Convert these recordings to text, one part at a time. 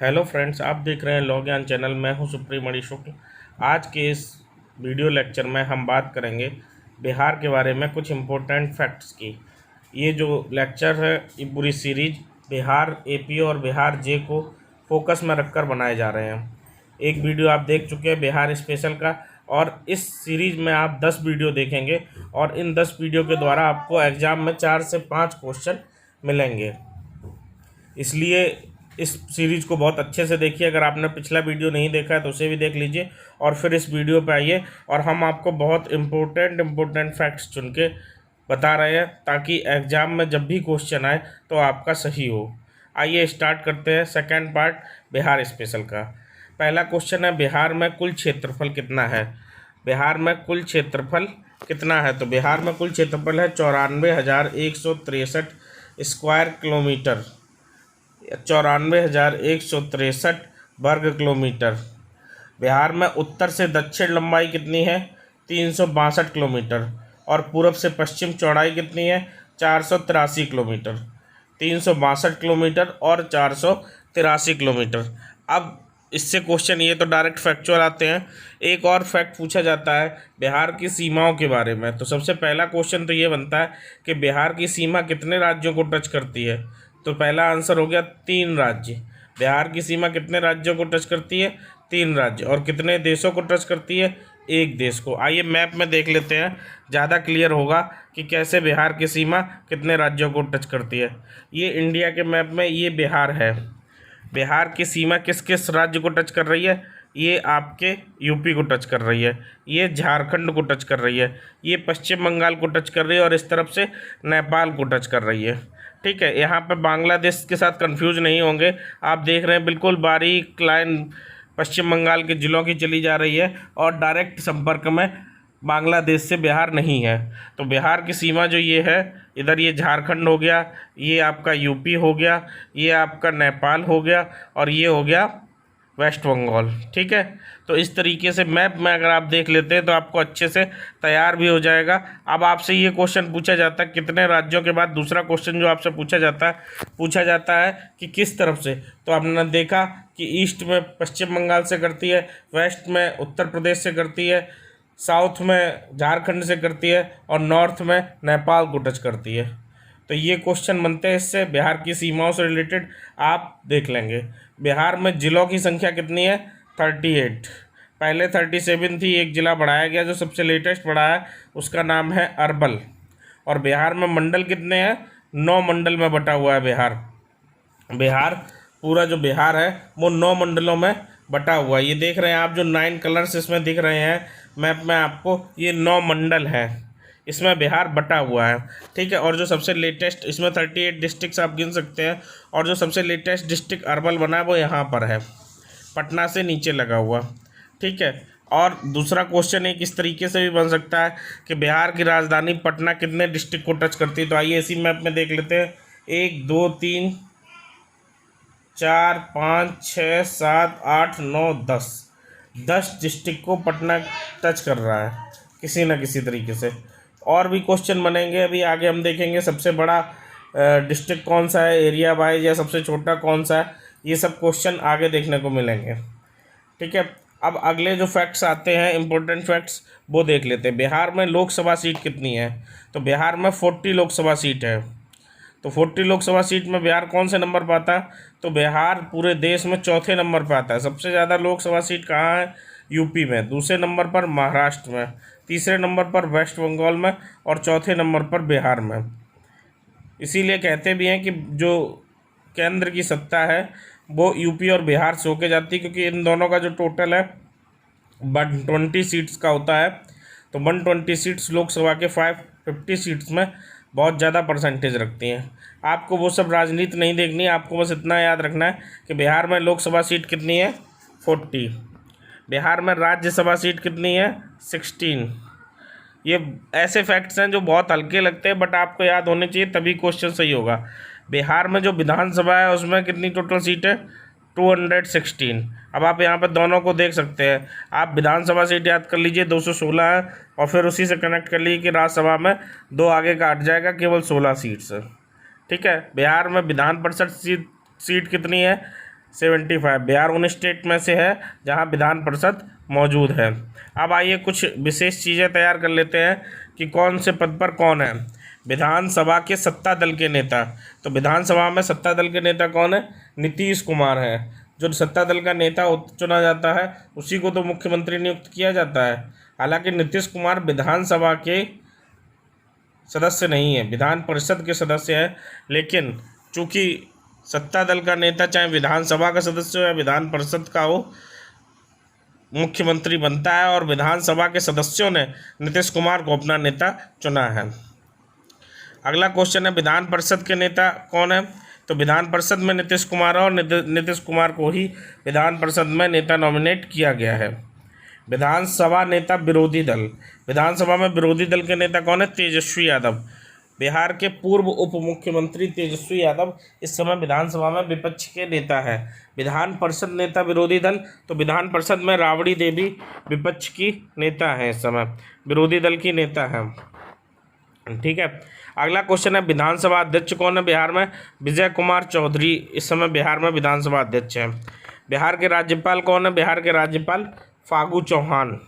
Hello friends, आप देख रहे हैं लॉ ज्ञान चैनल। मैं हूं सुप्रीमणि शुक्ल। आज के इस वीडियो लेक्चर में हम बात करेंगे बिहार के बारे में कुछ इम्पोर्टेंट फैक्ट्स की। ये जो लेक्चर है, ये पूरी सीरीज बिहार एपी और बिहार जे को फोकस में रखकर बनाए जा रहे हैं। एक वीडियो आप देख चुके हैं बिहार स्पेशल का, और इस सीरीज में आप 10 वीडियो देखेंगे और इन 10 वीडियो के द्वारा आपको एग्ज़ाम में 4 से 5 क्वेश्चन मिलेंगे। इसलिए इस सीरीज़ को बहुत अच्छे से देखिए। अगर आपने पिछला वीडियो नहीं देखा है तो उसे भी देख लीजिए और फिर इस वीडियो पे आइए, और हम आपको बहुत इम्पोर्टेंट फैक्ट्स चुन के बता रहे हैं ताकि एग्ज़ाम में जब भी क्वेश्चन आए तो आपका सही हो। आइए स्टार्ट करते हैं सेकंड पार्ट बिहार स्पेशल का। पहला क्वेश्चन है, बिहार में कुल क्षेत्रफल कितना है? बिहार में कुल क्षेत्रफल कितना है? तो बिहार में कुल क्षेत्रफल है 94,163 स्क्वायर किलोमीटर, 94,163 वर्ग किलोमीटर। बिहार में उत्तर से दक्षिण लंबाई कितनी है? 362 किलोमीटर। और पूर्व से पश्चिम चौड़ाई कितनी है? 483 किलोमीटर। 362 किलोमीटर और 483 किलोमीटर। अब इससे क्वेश्चन, ये तो डायरेक्ट फैक्चुअल आते हैं। एक और फैक्ट पूछा जाता है बिहार की सीमाओं के बारे में। तो सबसे पहला क्वेश्चन तो ये बनता है कि बिहार की सीमा कितने राज्यों को टच करती है? तो पहला आंसर हो गया 3 राज्य। बिहार की सीमा कितने राज्यों को टच करती है? 3 राज्य। और कितने देशों को टच करती है? एक देश को। आइए मैप में देख लेते हैं, ज़्यादा क्लियर होगा कि कैसे बिहार की सीमा कितने राज्यों को टच करती है। ये इंडिया के मैप में ये बिहार है। बिहार की सीमा किस किस राज्य को टच कर रही है? ये आपके यूपी को टच कर रही है, ये झारखंड को टच कर रही है, ये पश्चिम बंगाल को टच कर रही है, और इस तरफ से नेपाल को टच कर रही है। ठीक है, यहाँ पे बांग्लादेश के साथ कंफ्यूज नहीं होंगे। आप देख रहे हैं बिल्कुल बारीक लाइन पश्चिम बंगाल के ज़िलों की चली जा रही है, और डायरेक्ट संपर्क में बांग्लादेश से बिहार नहीं है। तो बिहार की सीमा जो ये है, इधर ये झारखंड हो गया, ये आपका यूपी हो गया, ये आपका नेपाल हो गया, और ये हो गया वेस्ट बंगाल। ठीक है, तो इस तरीके से मैप में अगर आप देख लेते हैं तो आपको अच्छे से तैयार भी हो जाएगा। अब आपसे ये क्वेश्चन पूछा जाता है कितने राज्यों के बाद, दूसरा क्वेश्चन जो आपसे पूछा जाता है कि किस तरफ से। तो आपने देखा कि ईस्ट में पश्चिम बंगाल से करती है, वेस्ट में उत्तर प्रदेश से करती है, साउथ में झारखंड से करती है, और नॉर्थ में नेपाल को टच करती है। तो ये क्वेश्चन बनते हैं इससे, बिहार की सीमाओं से रिलेटेड आप देख लेंगे। बिहार में जिलों की संख्या कितनी है? 38। पहले 37 थी, एक ज़िला बढ़ाया गया। जो सबसे लेटेस्ट बढ़ा है उसका नाम है अरवल। और बिहार में मंडल कितने हैं? 9 मंडल में बटा हुआ है बिहार। बिहार पूरा जो बिहार है वो 9 मंडलों में बटा हुआ है। ये देख रहे हैं आप, जो 9 कलर्स इसमें दिख रहे हैं मैप में आपको, ये 9 मंडल है, इसमें बिहार बटा हुआ है। ठीक है, और जो सबसे लेटेस्ट, इसमें 38 डिस्ट्रिक्ट्स आप गिन सकते हैं, और जो सबसे लेटेस्ट डिस्ट्रिक्ट अरवल बना है वो यहाँ पर है, पटना से नीचे लगा हुआ। ठीक है, और दूसरा क्वेश्चन एक इस तरीके से भी बन सकता है कि बिहार की राजधानी पटना कितने डिस्ट्रिक्ट को टच करती है? तो आइए इसी मैप में देख लेते हैं। 1 2 3 4 5 6 7 8 9 10 डिस्ट्रिक्ट को पटना टच कर रहा है किसी न किसी तरीके से। और भी क्वेश्चन बनेंगे, अभी आगे हम देखेंगे सबसे बड़ा डिस्ट्रिक्ट कौन सा है एरिया वाइज, या सबसे छोटा कौन सा है। ये सब क्वेश्चन आगे देखने को मिलेंगे। ठीक है, अब अगले जो फैक्ट्स आते हैं इंपॉर्टेंट फैक्ट्स, वो देख लेते हैं। बिहार में लोकसभा सीट कितनी है? तो बिहार में 40 लोकसभा सीट है। तो 40 लोकसभा सीट में बिहार कौन से नंबर पर आता है? तो बिहार पूरे देश में चौथे नंबर पर आता है। सबसे ज़्यादा लोकसभा सीट कहाँ है? यूपी में। दूसरे नंबर पर महाराष्ट्र में, तीसरे नंबर पर वेस्ट बंगाल में, और चौथे नंबर पर बिहार में। इसीलिए कहते भी हैं कि जो केंद्र की सत्ता है वो यूपी और बिहार से होके जाती है, क्योंकि इन दोनों का जो टोटल है 120 सीट्स का होता है। तो 120 सीट्स लोकसभा के 550 सीट्स में बहुत ज़्यादा परसेंटेज रखती हैं। आपको वो सब राजनीति नहीं देखनी है, आपको बस इतना याद रखना है कि बिहार में लोकसभा सीट कितनी है? 40। बिहार में राज्यसभा सीट कितनी है? 16। ये ऐसे फैक्ट्स हैं जो बहुत हल्के लगते हैं, बट आपको याद होने चाहिए, तभी क्वेश्चन सही होगा। बिहार में जो विधानसभा है उसमें कितनी टोटल सीट है? 216। अब आप यहाँ पर दोनों को देख सकते हैं। आप विधानसभा सीट याद कर लीजिए 216 है, और फिर उसी से कनेक्ट कर लीजिए कि राज्यसभा में 2 आगे काट जाएगा, केवल 16 सीट्स है। ठीक है, बिहार में विधान परिषद सीट कितनी है? 75। बिहार उन स्टेट में से है जहां विधान परिषद मौजूद है। अब आइए कुछ विशेष चीज़ें तैयार कर लेते हैं कि कौन से पद पर कौन है। विधानसभा के सत्ता दल के नेता, तो विधानसभा में सत्ता दल के नेता कौन है? नीतीश कुमार है। जो सत्ता दल का नेता चुना जाता है उसी को तो मुख्यमंत्री नियुक्त किया जाता है। हालांकि नीतीश कुमार विधानसभा के सदस्य नहीं है, विधान परिषद के सदस्य हैं, लेकिन चूंकि सत्ता दल का नेता चाहे विधानसभा का सदस्य हो या विधान परिषद का हो, मुख्यमंत्री बनता है और विधानसभा के सदस्यों ने नीतीश कुमार को अपना नेता चुना है। अगला क्वेश्चन है विधान परिषद के नेता कौन है? तो विधान परिषद में नीतीश कुमार और नीतीश कुमार को ही विधान परिषद में नेता नॉमिनेट किया गया है। विधानसभा नेता विरोधी दल, विधानसभा में विरोधी दल के नेता कौन है? तेजस्वी यादव। बिहार के पूर्व उप मुख्यमंत्री तेजस्वी यादव इस समय विधानसभा में विपक्ष के नेता है। विधान परिषद नेता विरोधी दल, तो विधान परिषद में राबड़ी देवी विपक्ष की नेता है, इस समय विरोधी दल की नेता है। ठीक है। अगला क्वेश्चन है विधानसभा अध्यक्ष कौन है बिहार में? विजय कुमार चौधरी इस समय बिहार में विधानसभा अध्यक्ष हैं। बिहार के राज्यपाल कौन है? बिहार के राज्यपाल फागू चौहान।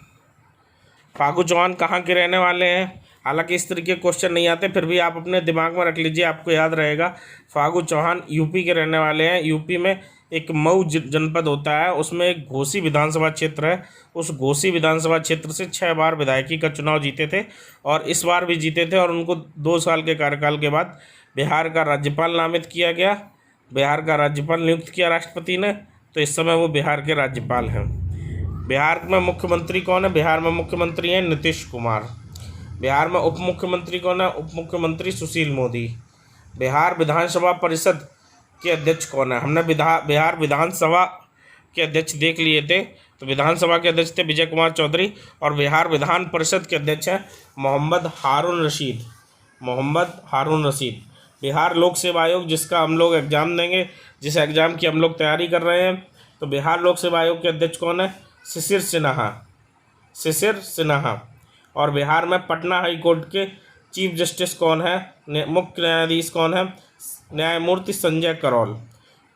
फागू चौहान कहाँ के रहने वाले हैं? हालांकि इस तरीके क्वेश्चन नहीं आते, फिर भी आप अपने दिमाग में रख लीजिए, आपको याद रहेगा। फागू चौहान यूपी के रहने वाले हैं। यूपी में एक मऊ जनपद होता है, उसमें एक घोसी विधानसभा क्षेत्र है। उस घोसी विधानसभा क्षेत्र से 6 बार विधायकी का चुनाव जीते थे और इस बार भी जीते थे और उनको 2 साल के कार्यकाल के बाद बिहार का राज्यपाल नामित किया गया, बिहार का राज्यपाल नियुक्त किया राष्ट्रपति ने, तो इस समय वो बिहार के राज्यपाल हैं। बिहार में मुख्यमंत्री कौन है? बिहार में मुख्यमंत्री हैं नीतीश कुमार। बिहार में उप मुख्यमंत्री कौन है? उप मुख्यमंत्री सुशील मोदी। बिहार विधानसभा परिषद के अध्यक्ष कौन है? हमने बिहार विधानसभा के अध्यक्ष देख लिए थे, तो विधानसभा के अध्यक्ष थे विजय कुमार चौधरी और बिहार विधान परिषद के अध्यक्ष हैं मोहम्मद हारून रशीद। मोहम्मद हारून रशीद। बिहार लोक सेवा आयोग, जिसका हम लोग एग्जाम देंगे, जिस एग्जाम की हम लोग तैयारी कर रहे हैं, तो बिहार लोक सेवा आयोग के अध्यक्ष कौन है? शिशिर सिन्हा। शिशिर सिन्हा। और बिहार में पटना हाई कोर्ट के चीफ जस्टिस कौन है? मुख्य न्यायाधीश कौन है? न्यायमूर्ति संजय करोल।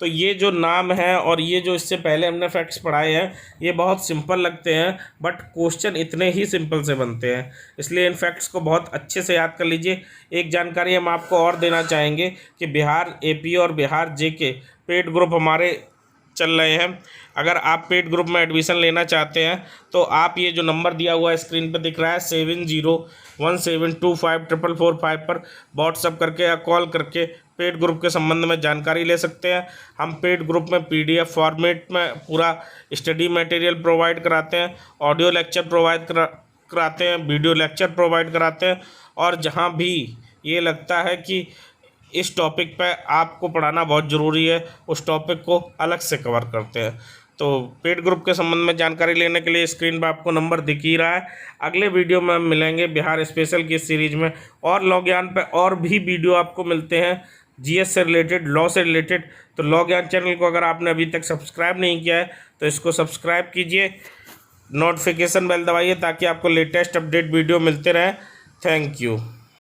तो ये जो नाम है और ये जो इससे पहले हमने फैक्ट्स पढ़ाए हैं, ये बहुत सिंपल लगते हैं, बट क्वेश्चन इतने ही सिंपल से बनते हैं, इसलिए इन फैक्ट्स को बहुत अच्छे से याद कर लीजिए। एक जानकारी हम आपको और देना चाहेंगे कि बिहार एपी और बिहार जेके पेड ग्रुप हमारे चल रहे हैं। अगर आप पेड ग्रुप में एडमिशन लेना चाहते हैं तो आप ये जो नंबर दिया हुआ है स्क्रीन पर दिख रहा है 7017254445 पर व्हाट्सअप करके या कॉल करके पेड ग्रुप के संबंध में जानकारी ले सकते हैं। हम पेड ग्रुप में PDF फॉर्मेट में पूरा स्टडी मटेरियल प्रोवाइड कराते हैं, ऑडियो लेक्चर प्रोवाइड कराते हैं, वीडियो लेक्चर प्रोवाइड कराते हैं, और जहाँ भी ये लगता है कि इस टॉपिक पे आपको पढ़ाना बहुत ज़रूरी है, उस टॉपिक को अलग से कवर करते हैं। तो पेड ग्रुप के संबंध में जानकारी लेने के लिए स्क्रीन पर आपको नंबर दिख ही रहा है। अगले वीडियो में हम मिलेंगे बिहार स्पेशल की सीरीज में, और लॉ ज्ञान पे और भी वीडियो आपको मिलते हैं GS से रिलेटेड, लॉ से रिलेटेड। तो लॉ ज्ञान चैनल को अगर आपने अभी तक सब्सक्राइब नहीं किया है तो इसको सब्सक्राइब कीजिए, नोटिफिकेशन बेल दबाइए ताकि आपको लेटेस्ट अपडेट वीडियो मिलते रहें। Thank you.